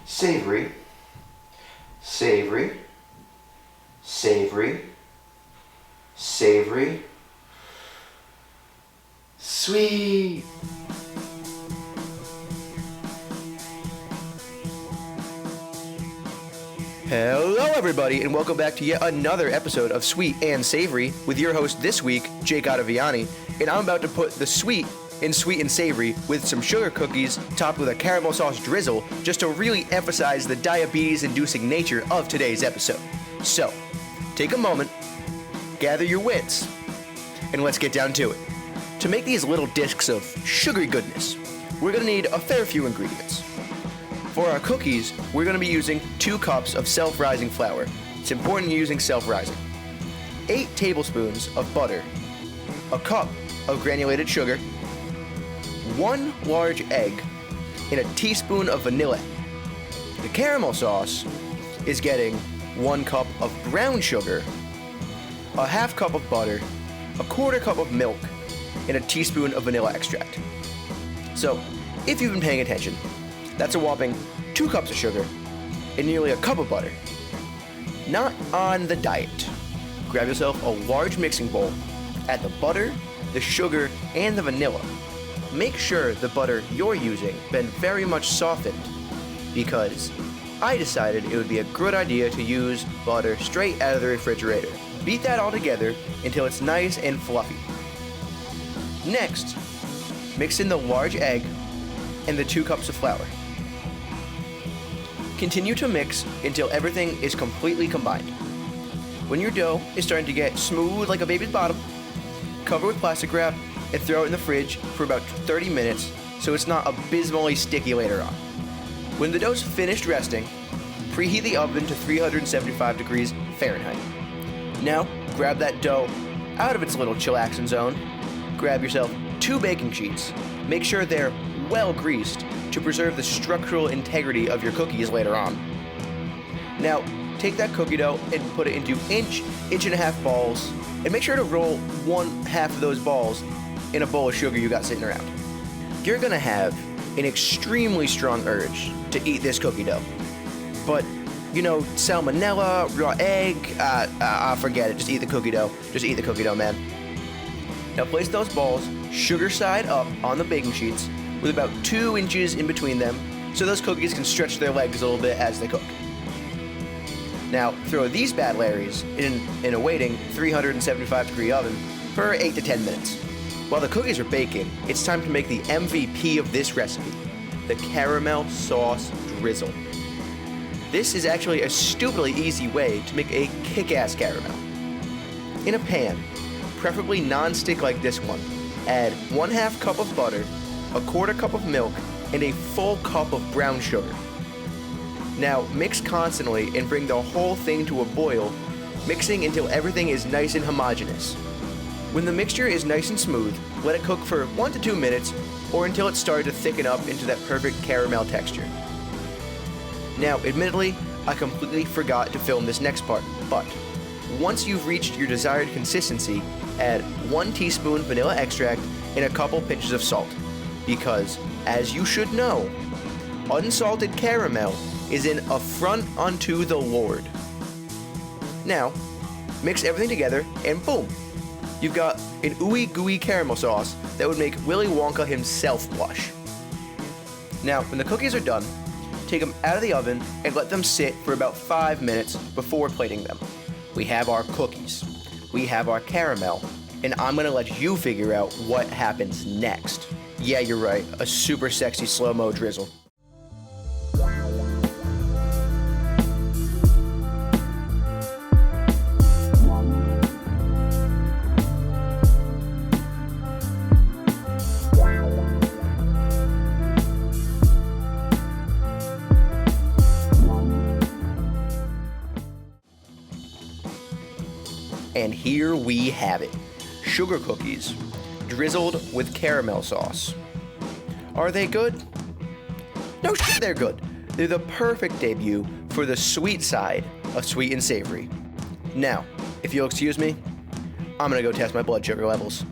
Savory, savory, savory, savory, sweet. Hello everybody, and welcome back to yet another episode of Sweet and Savory with your host this week, Jake Ottaviani, and I'm about to put the sweet in Sweet and Savory with some sugar cookies topped with a caramel sauce drizzle just to really emphasize the diabetes-inducing nature of today's episode. So, take a moment, gather your wits, and let's get down to it. To make these little discs of sugary goodness, we're going to need a fair few ingredients. For our cookies, we're going to be using 2 cups of self-rising flour. It's important you're using self-rising. 8 tablespoons of butter, a cup of granulated sugar, 1 large egg, and a teaspoon of vanilla. The caramel sauce is getting 1 cup of brown sugar, a half cup of butter, a quarter cup of milk, and a teaspoon of vanilla extract. So, if you've been paying attention, that's a whopping 2 cups of sugar and nearly a cup of butter. Not on the diet. Grab yourself a large mixing bowl, add the butter, the sugar, and the vanilla. Make sure the butter you're using been very much softened, because I decided it would be a good idea to use butter straight out of the refrigerator. Beat that all together until it's nice and fluffy. Next, mix in the large egg and the 2 cups of flour. Continue to mix until everything is completely combined. When your dough is starting to get smooth like a baby's bottom, cover with plastic wrap and throw it in the fridge for about 30 minutes so it's not abysmally sticky later on. When the dough's finished resting, preheat the oven to 375 degrees Fahrenheit. Now, grab that dough out of its little chillaxing zone, grab yourself 2 baking sheets, make sure they're well greased to preserve the structural integrity of your cookies later on. Now, take that cookie dough and put it into inch and a half balls, and make sure to roll 1/2 of those balls in a bowl of sugar you got sitting around. You're gonna have an extremely strong urge to eat this cookie dough. But, salmonella, raw egg, forget it, just eat the cookie dough. Just eat the cookie dough, man. Now place those balls sugar side up on the baking sheets with about 2 inches in between them so those cookies can stretch their legs a little bit as they cook. Now throw these bad Larrys in a waiting 375 degree oven for 8 to 10 minutes. While the cookies are baking, it's time to make the MVP of this recipe, the caramel sauce drizzle. This is actually a stupidly easy way to make a kick-ass caramel. In a pan, preferably non-stick like this one, add 1/2 cup of butter, a quarter cup of milk, and a full cup of brown sugar. Now mix constantly and bring the whole thing to a boil, mixing until everything is nice and homogeneous. When the mixture is nice and smooth, let it cook for 1 to 2 minutes or until it started to thicken up into that perfect caramel texture. Now, admittedly, I completely forgot to film this next part, but once you've reached your desired consistency, add 1 teaspoon vanilla extract and a couple pinches of salt. Because, as you should know, unsalted caramel is an affront unto the Lord. Now, mix everything together and boom! You've got an ooey gooey caramel sauce that would make Willy Wonka himself blush. Now, when the cookies are done, take them out of the oven and let them sit for about 5 minutes before plating them. We have our cookies, we have our caramel, and I'm gonna let you figure out what happens next. Yeah, you're right, a super sexy slow-mo drizzle. And here we have it, sugar cookies, drizzled with caramel sauce. Are they good? No shit, they're good. They're the perfect debut for the sweet side of Sweet and Savory. Now, if you'll excuse me, I'm gonna go test my blood sugar levels.